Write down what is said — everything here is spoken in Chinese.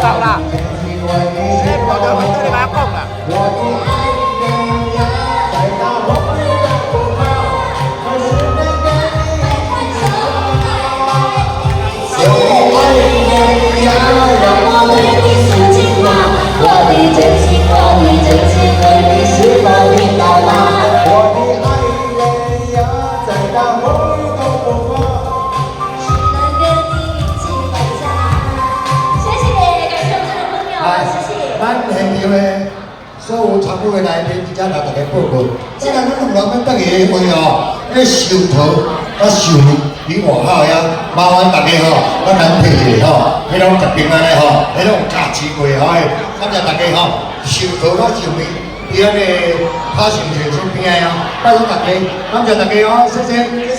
cậu nào. Em có nhớ vẫn tới bác không à?所有参與嘅來賓，而家來大家報告。即係咱兩個得嘅會哦，咧收頭啊收比外口呀，麻煩大家吼，咱難配一下吼，迄種特別安尼吼，迄種價錢貴吼，感謝大家吼，收頭啊收尾，伊安尼拍成條出邊啊，拜託大家，感謝大家哦，謝謝。